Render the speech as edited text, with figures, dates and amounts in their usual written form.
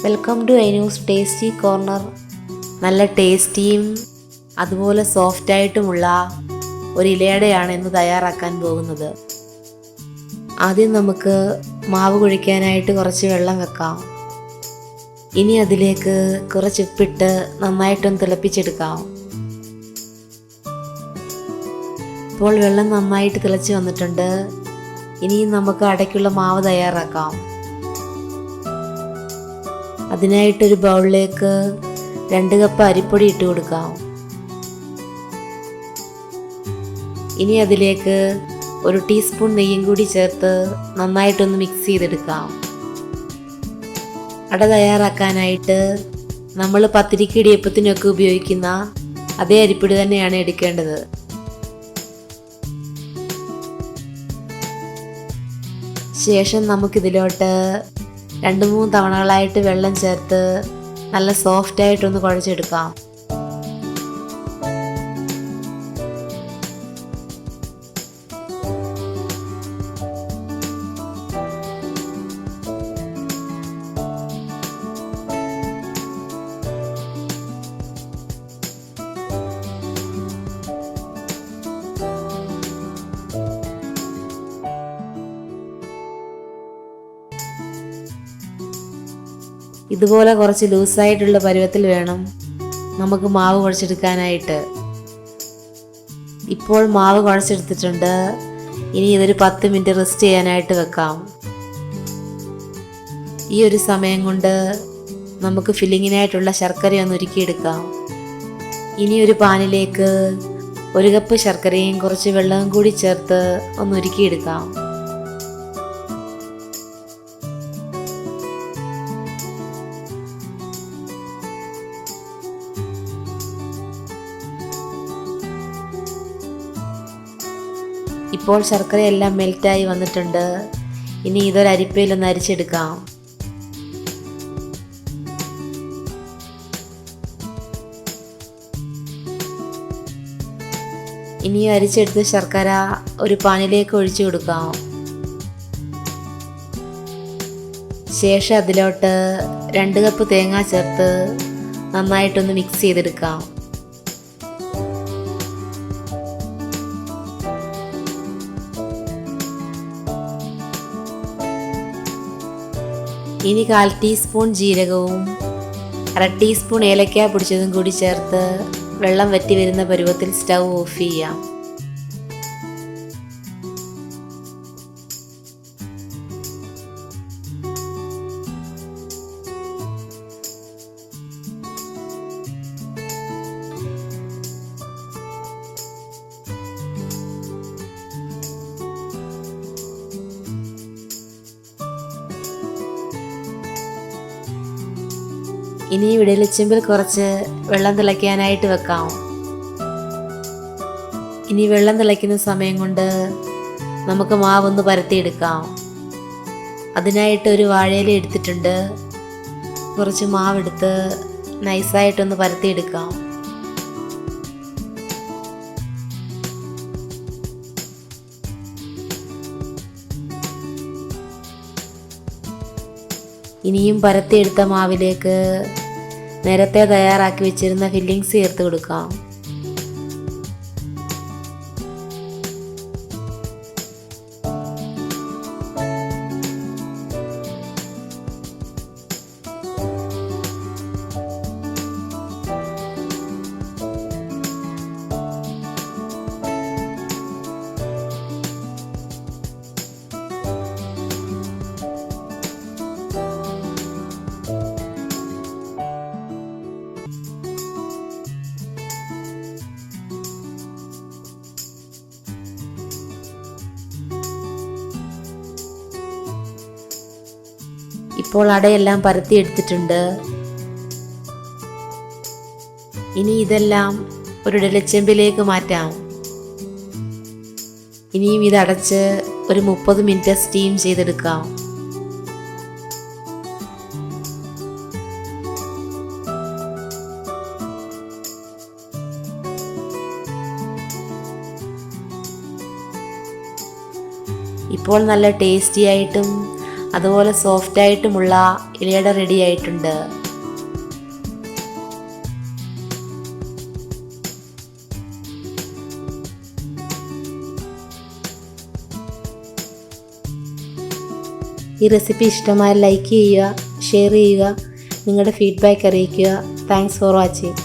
Welcome to Ainu's tasty corner. നല്ല ടേസ്റ്റിയും അതുപോലെ സോഫ്റ്റായിട്ടുമുള്ള ഒരു ഇലയടയാണ് ഇന്ന് തയ്യാറാക്കാൻ പോകുന്നത്. ആദ്യം നമുക്ക് മാവ് കുഴിക്കാനായിട്ട് കുറച്ച് വെള്ളം വെക്കാം. ഇനി അതിലേക്ക് കുറച്ച് ഉപ്പിട്ട് നന്നായിട്ടൊന്ന് തിളപ്പിച്ചെടുക്കാം. ഇപ്പോൾ വെള്ളം നന്നായിട്ട് തിളച്ച് വന്നിട്ടുണ്ട്. ഇനിയും നമുക്ക് അടയ്ക്കുള്ള മാവ് തയ്യാറാക്കാം. അതിനായിട്ടൊരു ബൗളിലേക്ക് 2 കപ്പ് അരിപ്പൊടി ഇട്ട് കൊടുക്കാം. ഇനി അതിലേക്ക് 1 ടീസ്പൂൺ നെയ്യും കൂടി ചേർത്ത് നന്നായിട്ടൊന്ന് മിക്സ് ചെയ്തെടുക്കാം. അട തയ്യാറാക്കാനായിട്ട് നമ്മൾ പത്തിരിക്ക് ഇടിയപ്പത്തിനൊക്കെ ഉപയോഗിക്കുന്ന അതേ അരിപ്പൊടി തന്നെയാണ് എടുക്കേണ്ടത്. ശേഷം നമുക്കിതിലോട്ട് 2-3 തവണകളായിട്ട് വെള്ളം ചേർത്ത് നല്ല സോഫ്റ്റായിട്ടൊന്ന് കുഴച്ചെടുക്കാം. ഇതുപോലെ കുറച്ച് ലൂസായിട്ടുള്ള പരുവത്തിൽ വേണം നമുക്ക് മാവ് കുഴച്ചെടുക്കാനായിട്ട്. ഇപ്പോൾ മാവ് കുഴച്ചെടുത്തിട്ടുണ്ട്. ഇനി ഇതൊരു 10 മിനിറ്റ് റെസ്റ്റ് ചെയ്യാനായിട്ട് വെക്കാം. ഈ ഒരു സമയം കൊണ്ട് നമുക്ക് ഫില്ലിങ്ങിനായിട്ടുള്ള ശർക്കര ഒന്ന് ഉരുക്കിയെടുക്കാം. ഇനി ഒരു പാനിലേക്ക് 1 കപ്പ് ശർക്കരയും കുറച്ച് വെള്ളവും കൂടി ചേർത്ത് ഒന്ന് ഉരുക്കിയെടുക്കാം. ഇപ്പോൾ ശർക്കരയെല്ലാം മെൽറ്റായി വന്നിട്ടുണ്ട്. ഇനി ഇതൊരു അരിപ്പയിലൊന്ന് അരിച്ചെടുക്കാം. ഇനി അരിച്ചെടുത്ത ശർക്കര ഒരു പാനിലേക്ക് ഒഴിച്ചു കൊടുക്കാം. ശേഷം അതിലോട്ട് 2 കപ്പ് തേങ്ങ ചേർത്ത് നന്നായിട്ടൊന്ന് മിക്സ് ചെയ്തെടുക്കാം. ഇനി 1/4 ടീസ്പൂൺ ജീരകവും 1/2 ടീസ്പൂൺ ഏലക്ക പൊടിച്ചതും കൂടി ചേർത്ത് വെള്ളം വറ്റി വരുന്ന പരുവത്തിൽ സ്റ്റൗ ഓഫ് ചെയ്യാം. ഇനി ഇഡലിച്ചെമ്പിൽ കുറച്ച് വെള്ളം തിളയ്ക്കാനായിട്ട് വെക്കാം. ഇനി വെള്ളം തിളയ്ക്കുന്ന സമയം കൊണ്ട് നമുക്ക് മാവൊന്ന് പരത്തിയെടുക്കാം. അതിനായിട്ട് ഒരു വാഴയില എടുത്തിട്ടുണ്ട്. കുറച്ച് മാവെടുത്ത് നൈസായിട്ടൊന്ന് പരത്തിയെടുക്കാം. ഇനിയും പരത്തിയെടുത്ത മാവിലേക്ക് നേരത്തെ തയ്യാറാക്കി വെച്ചിരുന്ന ഫില്ലിങ്സ് ചേർത്ത് കൊടുക്കാം. ഇപ്പോൾ അടയെല്ലാം പരത്തിയെടുത്തിട്ടുണ്ട്. ഇനി ഇതെല്ലാം ഒരു ഇഡലിച്ചെമ്പിലേക്ക് മാറ്റാം. ഇനിയും ഇതടച്ച് ഒരു 30 മിനിറ്റ് സ്റ്റീം ചെയ്തെടുക്കാം. ഇപ്പോൾ നല്ല ടേസ്റ്റി ആയിട്ടും അതുപോലെ സോഫ്റ്റായിട്ടുമുള്ള ഇലയട റെഡി ആയിട്ടുണ്ട്. ഈ റെസിപ്പി ഇഷ്ടമായാൽ ലൈക്ക് ചെയ്യുക, ഷെയർ ചെയ്യുക, നിങ്ങളുടെ ഫീഡ്ബാക്ക് അറിയിക്കുക. Thanks for watching.